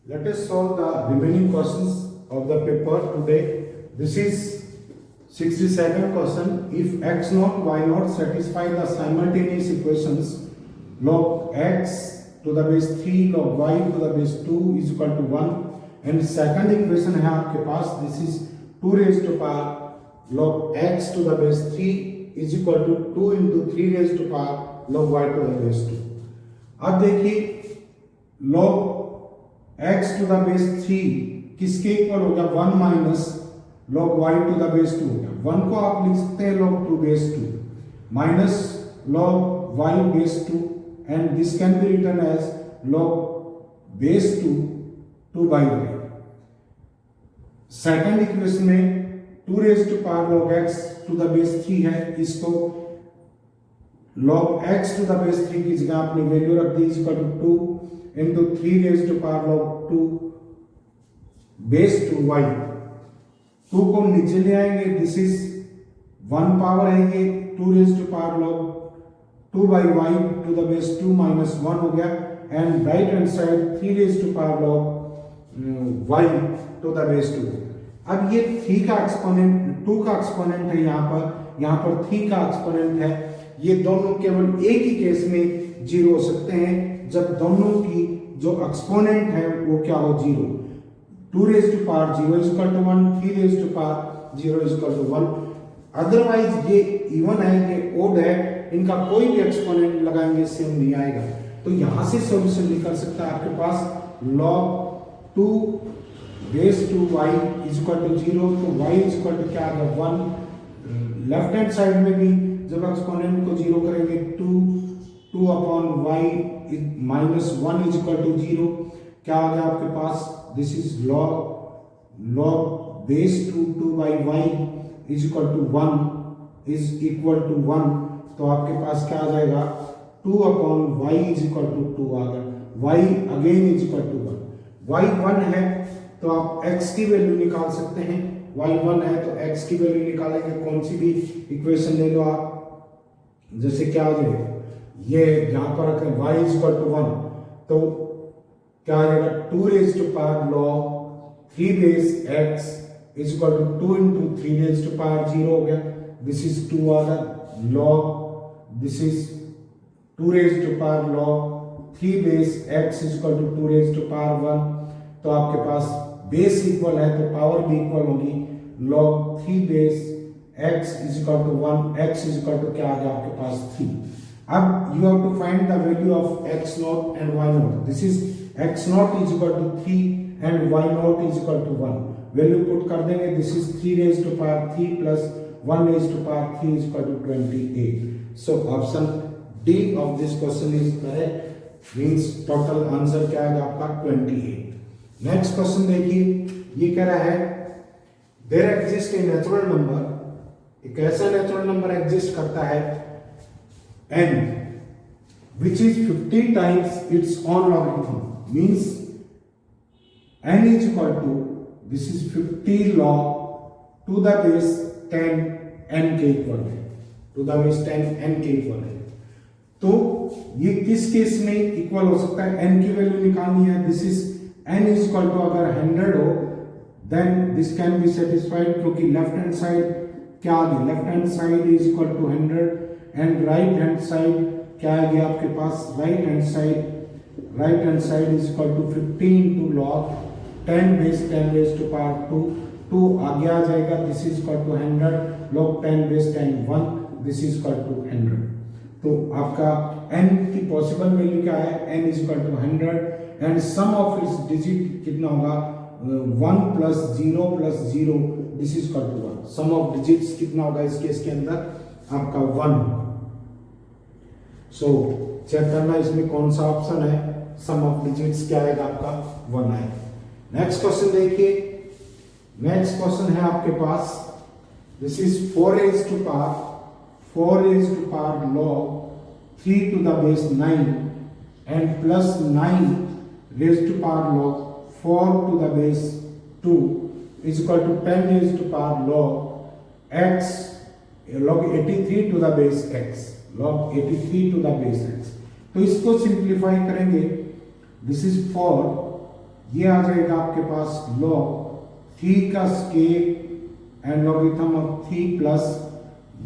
Let us solve the remaining questions of the paper today. This is 62nd question. If x naught, y naught satisfy the simultaneous equations log x to the base 3 log y to the base 2 is equal to 1 and second equation है आपके पास, this is 2 raised to power log x to the base 3 is equal to 2 into 3 raised to power log y to the base 2. अब देखिए log x to the base 3 किसके equal हो गया, 1 minus log y to the base 2 हो गया. 1 को आप लिख सकते हैं log 2 base 2 minus log y base 2 and this can be written as log base 2 by y. Second equation में 2 raised to power log x to the base 3 है, इसको log x to the base 3 की जगह आपने value रख दी is equal to 2 into 3 raised to power log 2 base 2 y. 2 को नीचे ले आएंगे, दिस इज 1 पावर है ये 2 raised to power log 2 by y to the base 2 minus 1 हो गया and right hand side 3 raised to power log y to the base 2. अब ये 3 का एक्सपोनेंट 2 का एक्सपोनेंट है, यहाँ पर 3 का एक्सपोनेंट है. ये दोनों केवल एक ही केस में जीरो हो सकते हैं जब दोनों की जो एक्सपोनेंट है वो क्या हो, zero. 2 raised to power 0 is equal to 1, 3 raised to power 0 is equal to 1. Otherwise ये इवन है, ये ओड है, इनका कोई भी एक्सपोनेंट लगाएंगे सेम नहीं आएगा. तो यहां से सॉल्यूशन निकल सकता है आपके पास log 2 base 2 y is equal to 0, तो y is equal to क्या आ गया 1. लेफ्ट हैंड साइड में भी जब एक्सपोनेंट को जीरो करेंगे 2 upon y minus 1 is equal to 0, क्या आ गया आपके पास, this is log base 2 by y is equal to 1 is equal to 1. तो आपके पास क्या आ जाएगा 2 upon y is equal to 2 आ गया. y again is equal to 1. y 1 है तो आप x की वैल्यू निकाल सकते हैं. y 1 है तो x की वैल्यू निकालेंगे, कौन सी भी इक्वेशन ले लो आप, जैसे क्या हो जाएगा, ये यहां पर रखें y इज इक्वल टू 1 तो क्या आ जाएगा 2 raised to power log 3 base x is equal to 2 into 3 raised to power 0 हो गया. दिस इज 2 आ गया log, this is 2 raised to power log 3 base x is equal to 2 raised to power 1. तो आपके पास बेस इक्वल है तो power भी equal होगी. log 3 base x is equal to 1, x is equal to क्या आ गया आपके पास 3. अब you have to find the value of x naught and y naught. This is x naught is equal to 3 and y naught is equal to 1. Value put कर देंगे, this is 3 raised to power 3 plus 1 raised to power 3 is equal to 28. So option D of this question is correct. Means total answer क्या आएगा आपका 28. Next question देखिए, ये कह रहा है there exist a natural number, एक ऐसा नेचुरल नंबर एग्जिस्ट करता है n which is 50 times its own logarithm. Means n is equal to, this is 50 log to the base 10 n के इक्वल है, टू द बेस 10 n के equal है. तो ये किस केस में इक्वल हो सकता है, n की वैल्यू निकालनी है. This is n is equal to अगर 100 हो then this can be satisfied, क्योंकि लेफ्ट हैंड साइड क्या आ गई, left hand side is equal to 100 and right hand side क्या आएगी आपके पास, right hand side is equal to 50 into log 10 base 10 raised to power 2 आगे आ जाएगा. This is equal to 100 log 10 base 10 1, this is equal to 100. तो आपका n की पॉसिबल वैल्यू क्या है, n is equal to 100 and sum of its digit कितना होगा 1 plus 0 plus 0, this is equal to 1. Sum of digits कितना होगा इस केस के अंदर आपका 1. सो चेक करना इसमें कौन सा ऑप्शन है, सम ऑफ डिजिट्स क्या आएगा आपका 1 आएगा. नेक्स्ट क्वेश्चन देखिए, नेक्स्ट क्वेश्चन है आपके पास, this is 4 raised to power log 3 to the base 9 and plus 9 raised to power log 4 to the base 2 is equal to 10 raised to power log x log 83 to the base x, log 83 to the base x. तो इसको simplify करेंगे, this is 4 ये आ जाएगा आपके पास log 3 का square and logarithm of 3 plus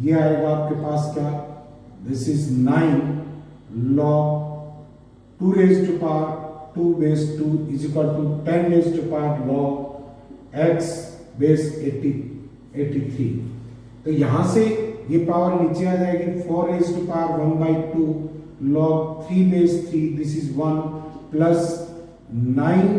ये आएगा आपके पास क्या, this is 9 log 2 raised to power 2 base 2 is equal to 10 raised to power log x base 83। तो यहां से ये पावर नीचे आ जाएगी 4 raised to power 1 by 2 log 3 base 3 this is 1 plus 9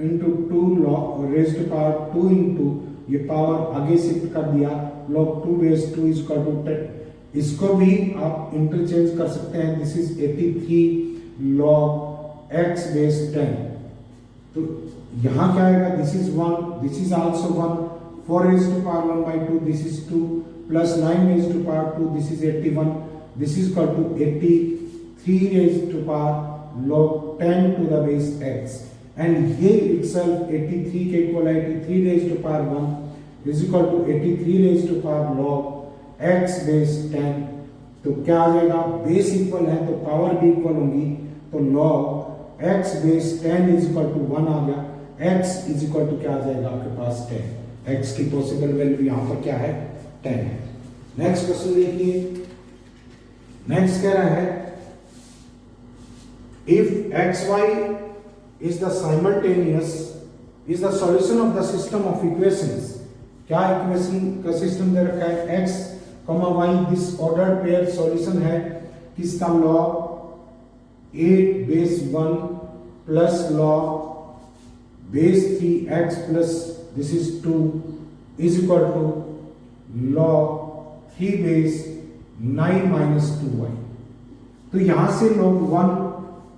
into 2 log raised to power 2 into ये power आगे shift कर दिया log 2 base 2 is equal to 10। इसको भी आप इंटरचेंज कर सकते हैं, this is 83 log x base 10। तो यहां क्या आएगा, this is 1 this is also 1 4 raised to power 1 by 2 this is 2 plus 9 raised to power 2 this is 81 this is equal to 83 raised to power log 10 to the base x and ये itself 83 के equal है 83 raised to power 1 is equal to 83 raised to power log x base 10। तो क्या आ जाएगा, base equal है तो power भी इक्वल होंगी, तो log x base 10 is equal to 1 आ गया, x is equal to क्या आ जाएगा आपके पास 10। x की पॉसिबल वैल्यू यहां पर क्या है 10 है। नेक्स्ट क्वेश्चन देखिए, नेक्स्ट कह रहा है if xy is the simultaneous is the solution of the system of equations। क्या इक्वेशन का सिस्टम दे रखा है x, y this order pair solution है किसका, log 8 base 1 plus log base 3x plus this is 2 is equal to log 3 base 9 minus 2y। तो यहां से log 1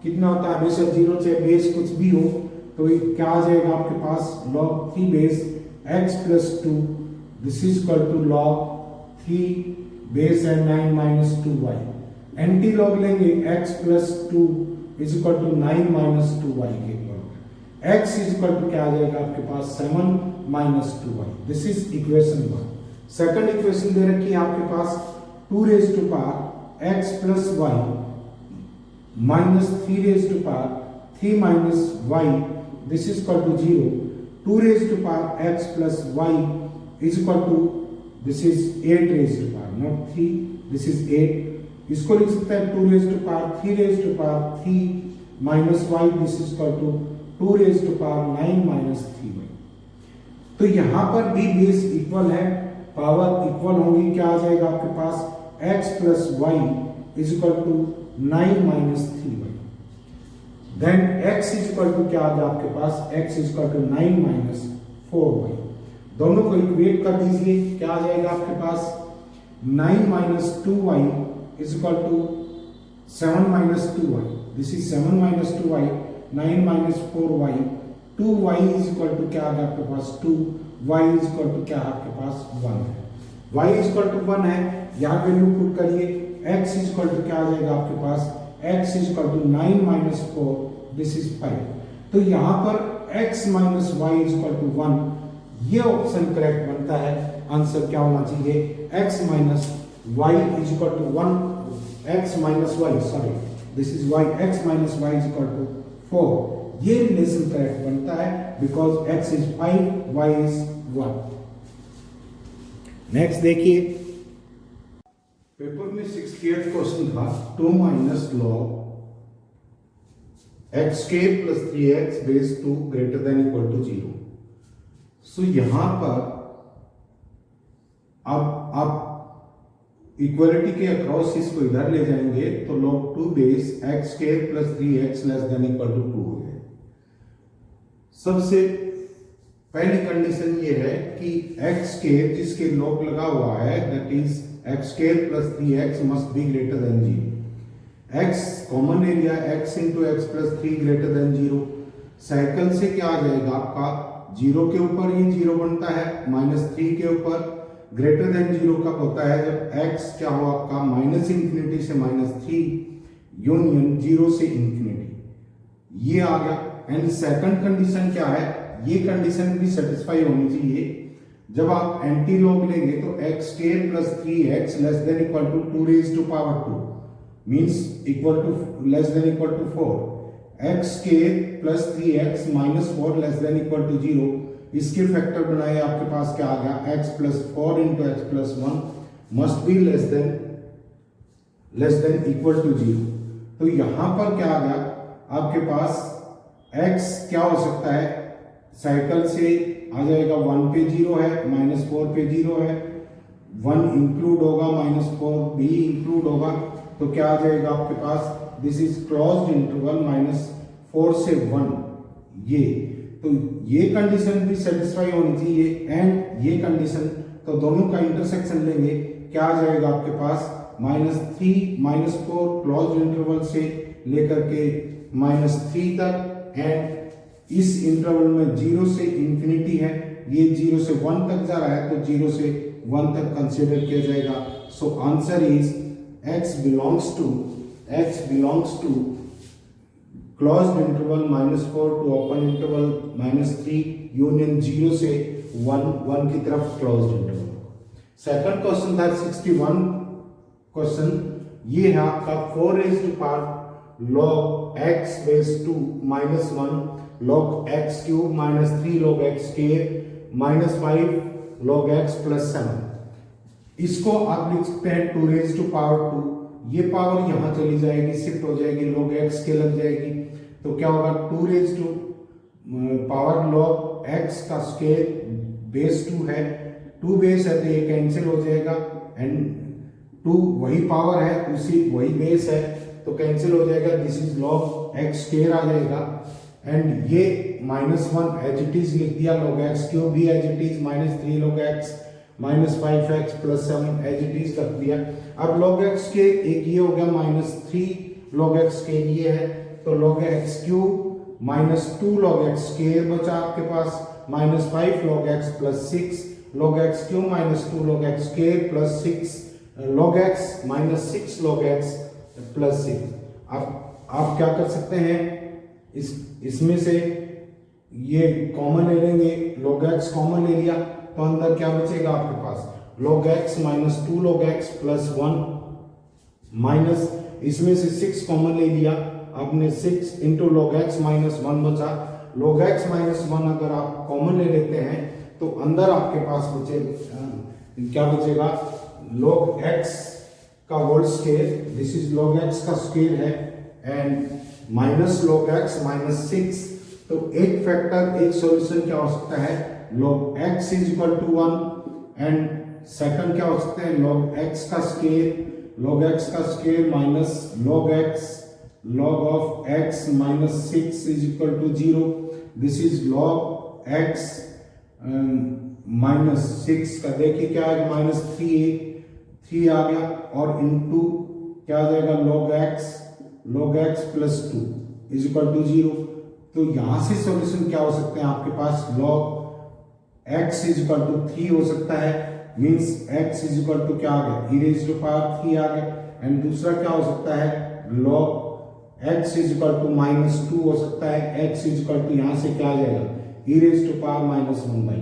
कितना होता है, हमेशा 0 से बेस कुछ भी हो तो क्या आ जाएगा आपके पास log 3 base x plus 2 this is equal to log 3 base and 9 minus 2y। Anti log लेंगे x plus 2 is equal to 9 minus 2y के equal, x is equal to क्या आ जाएगा आपके पास 7 minus 2y। This is equation 1। Second equation दे रखी है आपके पास 2 raised to power x plus y minus 3 raised to power 3 minus y this is equal to 0। 2 raised to power x plus y is equal to this is 8 raised to power not 3 this is 8। इसको लिख सकते हैं 2 raised to power 3 raised to power 3 minus y this is equal to 2 raised to power 9 minus 3y। तो यहां पर भी base equal है, power equal होंगी, क्या आ जाएगा आपके पास x plus y is equal to 9 minus 3y। Then x is equal to क्या आ गया आपके पास, x is equal to 9 minus 4y। दोनों को इक्वेट कर दीजिए, क्या आ जाएगा आपके पास 9 minus 2y is equal to 7 minus 2y this is 7 minus 2y 9 minus 4y 2y is equal to क्या आ गया आपके पास 2 y is equal to क्या आपके पास 1 है, y is equal to 1 है, यहाँ वैल्यू पुट करिए, x is equal to क्या आ जाएगा आपके पास x is equal to 9 minus 4 this is 5। तो यहाँ पर x minus y is equal to 1 ये ऑप्शन करेक्ट बनता है, आंसर क्या होना चाहिए x minus y is equal to 1 x minus y sorry this is y x minus y is equal to 4 ये रिलेशन करेक्ट बनता है because x is 5 y is 1। Next देखिए, पेपर में 68th क्वेश्चन था 2 minus log x square plus 3x base 2 greater than equal to 0। सो यहां पर अब आप इक्वलिटी के अक्रॉस इसको इधर ले जाएंगे तो log 2 base x square plus 3x less than equal to 2 हो गए। सबसे पहली कंडीशन ये है कि x स्क्वायर जिसके log लगा हुआ है that is x square plus 3x must be greater than 0। x common area x into x plus 3 greater than 0। Cycle से क्या आ जाएगा आपका 0 के ऊपर ये 0 बनता है, -3 के ऊपर ग्रेटर देन 0 कब होता है जब x क्या हो आपका -इंफिनिटी से -3 यूनियन 0 से इंफिनिटी, ये आ गया। एंड सेकंड कंडीशन क्या है, ये कंडीशन भी सेटिस्फाई होनी चाहिए जब आप एंटी लॉग लेंगे तो x square plus 3x less than equal to 2 raise to power 2 means equal to less than equal to 4। X square plus 3x minus 4 less than equal to 0, इसके factor बनाए आपके पास क्या आ गया, x plus 4 into x plus 1 must be less than equal to 0। तो यहां पर क्या आ गया आपके पास, x क्या हो सकता है, साइकिल से आ जाएगा 1 पे 0 है, माइनस 4 पे 0 है, 1 इंक्लूड होगा, माइनस 4 भी इंक्लूड होगा, तो क्या आ जाएगा आपके पास, this is closed interval minus 4 से 1, ये तो ये कंडीशन भी सेटिस्फाई होनी चाहिए एंड ये कंडीशन, तो दोनों का इंटरसेक्शन लेंगे, क्या आ जाएगा आपके पास, -3 -4 क्लोज्ड इंटरवल से लेकर के -3 तक, एंड इस इंटरवल में 0 से इंफिनिटी है, ये 0 से 1 तक जा रहा है, तो 0 से 1 तक कंसिडर किया जाएगा। So answer is x belongs to closed interval -4 to open interval -3 union 0 से 1 की तरफ क्लोज्ड इंटरवल। सेकंड क्वेश्चन था 61 क्वेश्चन, ये है आपका 4 raised to power log x base 2 -1 log x cube -3 log x square -5 log x plus 7। इसको आप लिख सकते हैं 2 raised to power 2, ये पावर यहां चली जाएगी, शिफ्ट हो जाएगी, log x के लग जाएगी, तो क्या होगा 2 raised to power log x का स्केयर बेस 2 है, 2 बेस है तो ये कैंसिल हो जाएगा, एंड 2 वही पावर है, उसी वही बेस है, तो कैंसिल हो जाएगा, this is log x square आ जाएगा, एंड ये -1 एज इट इज लिख दिया, log x क्यूब भी as it is, -3 log x -5x plus 7 as it is रख दिया। अब log x के एक ये हो गया -3 log x के ये है, तो log x cube -2 log x square बचा आपके पास, -5 log x plus 6 log x cube -2 log x square plus 6 log x -6 log x plus 6। अब आप क्या कर सकते हैं, इसमें से ये कॉमन ले लेंगे, log x कॉमन ले लिया, तो अंदर क्या बचेगा आपके पास, log x -2 log x plus 1 minus, इसमें से 6 कॉमन ले लिया आपने, 6 इंटू log x -1 बचा, log x -1 अगर आप कॉमन ले लेते हैं तो अंदर आपके पास क्या बचेगा, log x का whole square, this is log x का स्क्वायर है, एंड माइनस log x -6, तो एक फैक्टर, एक सॉल्यूशन क्या हो सकता है, log x is equal to 1, and second क्या हो सकता है, log x का square minus log x log of x -6 is equal to 0, this is log x -6 का देखिए क्या आएगा, -3 आ गया, और इनटू क्या आ जाएगा, log x plus 2 is equal to 0। तो यहां से सॉल्यूशन क्या हो सकते हैं आपके पास, log x is equal to 3 हो सकता है, means x is equal to क्या आ गया, e रेज़ टू पावर 3 आ गया, एंड दूसरा क्या हो सकता है, log x is equal to -2 हो सकता है, x इज इक्वल टू यहां से क्या आ जाएगा, e रेज़ टू पावर -1/2,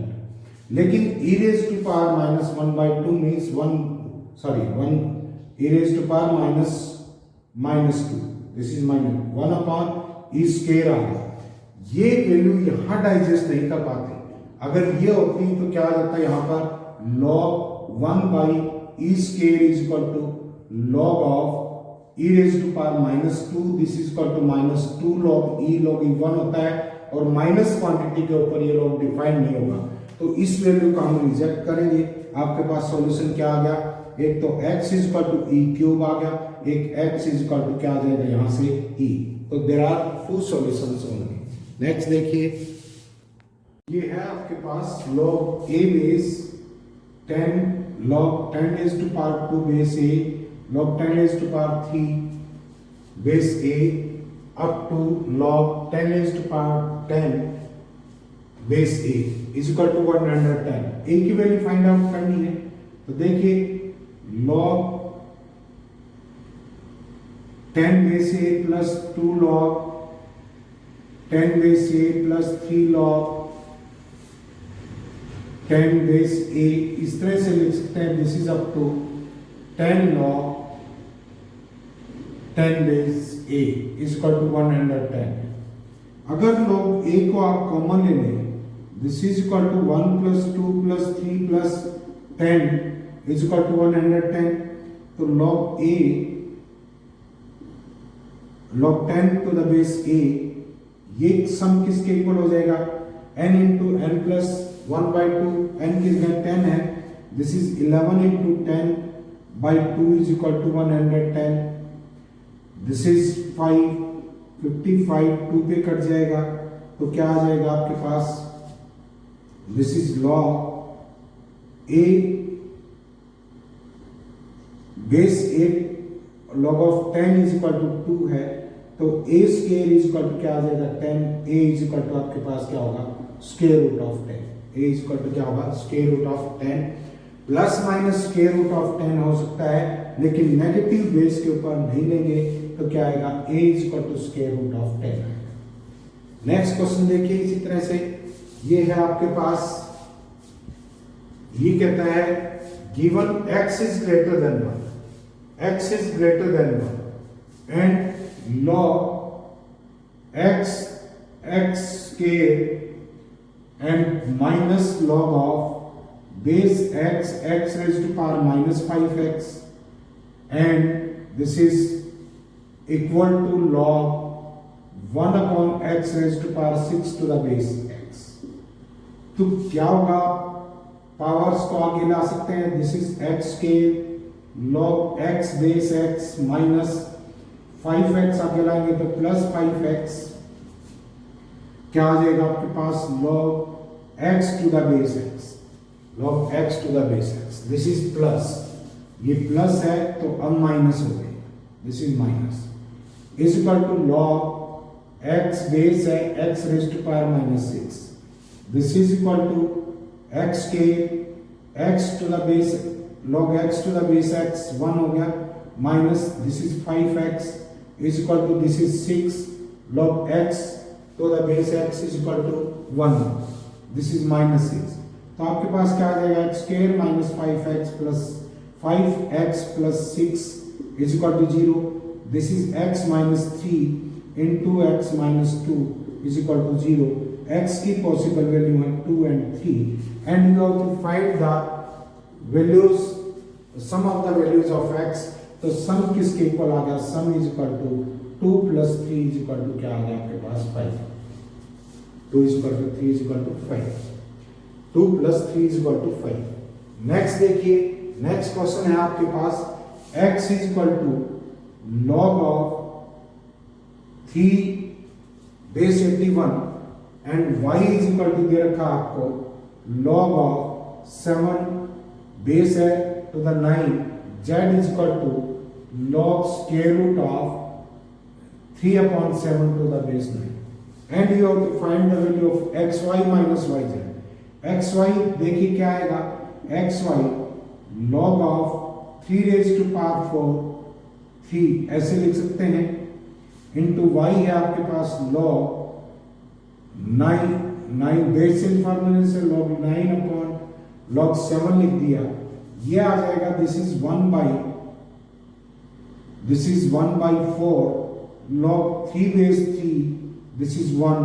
लेकिन e raise to power -1/2 means 1 e raise to power -2, this is -1 upon e square आ गया, ये वैल्यू यहां डाइजेस्ट नहीं कर पाते, अगर ये होती तो क्या आ जाता है, यहां पर log 1/e square is equal to log of e raise to power -2, this is equal to -2 log e 1 होता है, और माइनस क्वांटिटी के ऊपर ये log डिफाइन नहीं होगा, तो इस वैल्यू को हम रिजेक्ट करेंगे। आपके पास सॉल्यूशन क्या आ गया, एक तो x is equal to e cube आ गया, एक x इज इक्वल टू क्या आ जाएगा यहां से e, तो there are 2 solutions only. Next देखिए, ये है आपके पास log a base 10 log 10 raised to power 2 base a log 10 raised to power 3 base a up to log 10 raised to power 10 base a is equal to 110। a की value find out करनी है, तो देखिए log 10 base a plus 2 log 10 base a plus 3 log 10 base a, इस तरह से लिख सकते हैं, this is up to 10 log 10 base a is equal to 110। अगर log a को आप कॉमन ले लें, this is equal to 1 plus 2 plus 3 plus 10 is equal to 110, तो log a log 10 to the base a, ये सम किसके equal हो जाएगा, n into n plus 1 by 2, n किस में 10 है, this is 11 into 10 by 2 is equal to 110, this is 55 2 पे cut जाएगा, तो क्या आ जाएगा आपके पास, this is log a base 8 log of 10 is equal to 2 है, तो a square is equal to क्या आ जाएगा 10, a इज इक्वल टू आपके पास क्या होगा square root of 10, a is equal to क्या होगा square root of 10, plus minus square root of 10 हो सकता है, लेकिन नेगेटिव बेस के ऊपर नहीं लेंगे, तो क्या आएगा a is equal to square root of 10। Next question देखिए इसी तरह से, ये है आपके पास, ये कहता है given x is greater than 1, x is greater than 1 and log x square and minus log of base x raised to power minus 5x and this is equal to log 1 upon x raised to power 6 to the base x। तो क्या होगा, powers को आगे ला सकते हैं, this is x square log x base x minus 5x आगे लाएंगे तो प्लस 5x, क्या आ जाएगा आपके पास log x to the base x, log x to the base x, this is plus, ये प्लस है तो अब माइनस हो गई, this is minus, is equal to log x base है x raise to power minus 6, this is equal to x के x to the base log x to the base x 1 हो गया, minus this is 5x is equal to this is 6 log x to the base x is equal to 1, this is minus 6, तो आपके पास क्या आ जाएगा x square minus 5x plus 5x plus 6 is equal to 0, this is x minus 3 into x minus 2 is equal to 0, x की possible value है 2 and 3 and you have to find the values, sum of the values of x, तो सम किसके equal आ गया, sum is equal to 2 plus 3 is equal to क्या आ गया आपके पास 5, 2 is equal to 3 is equal to 5, 2 plus 3 is equal to 5। Next देखिए, नेक्स्ट क्वेश्चन है आपके पास x is equal to log of 3 base 81 and y is equal to दे रखा आपको log ऑफ 7 बेस है to the 9, z is equal to log square root of 3 upon 7 to the base 9 and you have to find the value of xy minus yz। xy देखिए क्या आएगा, xy log of 3 raise to power 4 3 ऐसे लिख सकते हैं, into y है आपके पास log 9 बेस फॉर्मूले से log 9 अपॉन log 7 लिख दिया, ये आ जाएगा this is 1 by 4 log 3 base 3 this is 1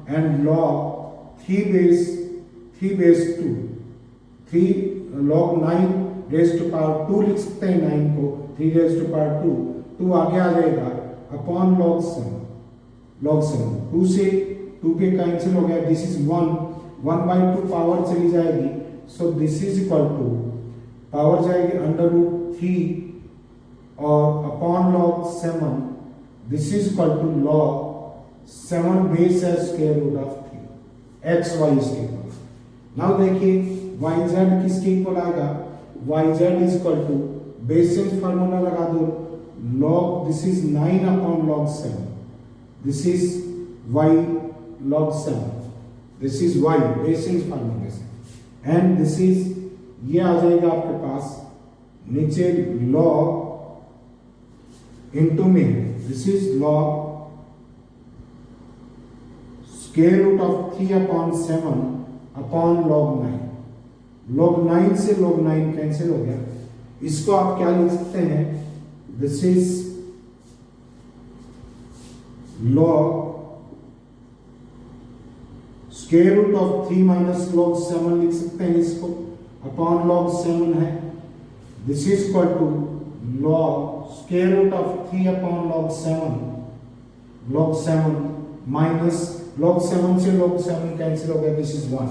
and log 3 base 2 3 log 9 raise to power 2 लिख सकते हैं, 9 को 3 रेज टू पावर 2 आगे आ जाएगा अपॉन log 7 2 से 2 के कैंसिल हो गया, दिस इज 1 बाई 2 पावर चली जाएगी, so this is equal to power जाएगी अंडर रूट 3 और upon log 7, this is equal to log 7 base है square root of 3 x y इसके इक्वल। नाउ देखिए y z किसके इक्वल आएगा, y z is equal to basis formula लगा दो, log this is 9 upon log 7, this is y log 7, this is y basis फार्मूले से and this is, ये आ जाएगा आपके पास नीचे log इनटू में, this is log square root of 3 upon 7 upon log 9, log 9 से log 9 कैंसिल हो गया, इसको आप क्या लिख सकते हैं, this is log square root of 3 minus log 7 लिख सकते हैं इसको, अपॉन log 7 है, this is equal to log square root of 3 upon log 7 minus log 7 से log 7 कैंसिल हो गया, दिस इज 1।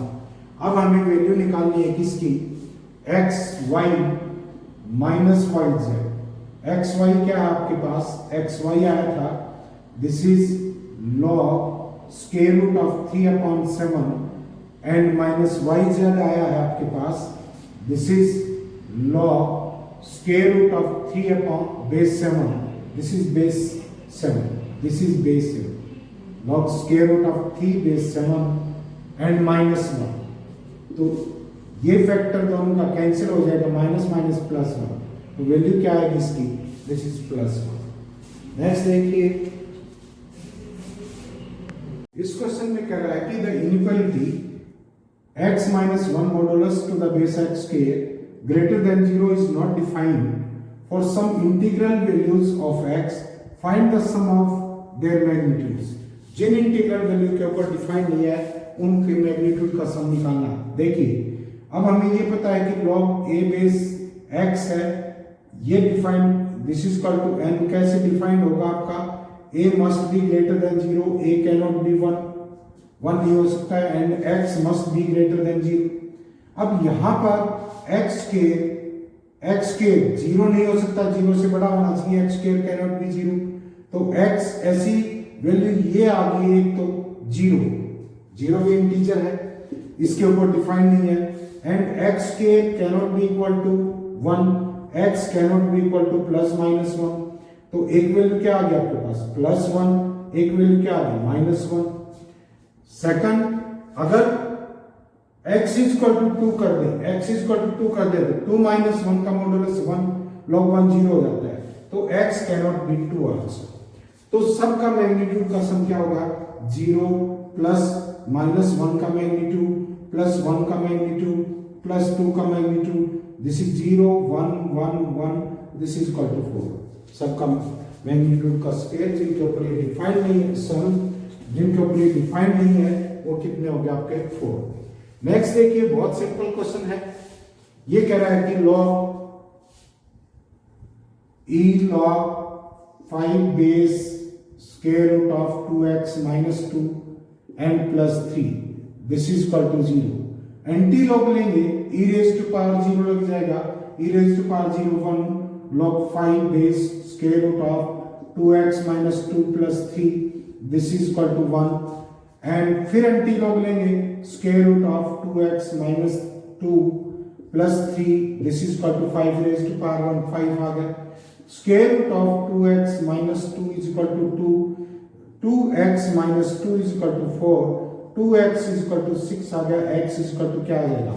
अब हमें वैल्यू निकालनी है किसकी, x y minus Y Z. X Y क्या है आपके पास, एक्स वाई आया था, this is log square root of 3 upon 7 and minus Y Z आया है आपके पास, this is log square root of 3 upon base 7, this is base 7, this is base 7, log square root of 3 base 7 and minus 1। तो ये factor दोनों का cancel हो जाएगा, माइनस माइनस प्लस 1, तो वैल्यू क्या आएगी इसकी, दिस इज प्लस 1। नेक्स्ट देखिए, इस क्वेश्चन में कह रहा है कि the inequality x minus 1 modulus to the base x square greater than 0 is not defined for some integral values of x, find the sum of their magnitudes. जिन integral value के ऊपर डिफाइन नहीं है उनके मैग्नीट्यूड का सम निकालना। देखिए अब हमें ये पता है कि log a बेस x है, ये define, this is equal to n, कैसे डिफाइंड होगा आपका, a must be greater than 0, a cannot be 1 नहीं हो सकता है, and x must be greater than 0। अब यहां पर x के 0 नहीं हो सकता, 0 से बड़ा होना चाहिए, x स्क्वायर कैनॉट बी 0, तो x ऐसी वैल्यू ये आ गई, एक तो 0 भी इंटीजर है, इसके ऊपर डिफाइन नहीं है, and x square cannot be equal to 1, x cannot be equal to plus minus 1, तो एक वैल्यू क्या आ गया आपके पास, प्लस 1, एक वैल्यू क्या आ गई, माइनस 1। सेकंड, अगर x इज इक्वल टू 2 कर दे, तो 2 माइनस 1 का मॉडुलस 1, log 1 0 हो जाता है, तो x कैनॉट बी 2 आल्सो। तो सबका मैग्नीट्यूड का सम क्या होगा, 0 प्लस माइनस 1 का मैग्नीट्यूड प्लस 1 का मैग्नीट्यूड प्लस 2 का magnitude, this is 0 1 1 1, this is equal to 4। सबका मैग्नीट्यूड का स्क्वायर, जिनके ऊपर ये डिफाइंड नहीं है, सम जिनके ऊपर ये डिफाइंड नहीं है वो कितने हो गए आपके, 4। नेक्स्ट देखिए, बहुत सिंपल क्वेश्चन है, ये कह रहा है कि log 5 base square root of 2x minus 2 and plus 3, this is equal to 0। Anti log लेंगे, e रेज टू पावर 0 लग जाएगा, e raise to power 0 1 log 5 base square root of 2x minus 2 plus 3, this is equal to 1, and फिर anti log लेंगे, square root of 2x minus 2 plus 3, this is equal to 5 raise to power 1, 5 आ गया, square root of 2x minus 2 is equal to 2, 2x minus 2 is equal to 4, 2x is equal to 6 आ गया, x is equal to क्या आ जाएगा,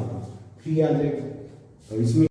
3 आ जाएगा। तो इसमें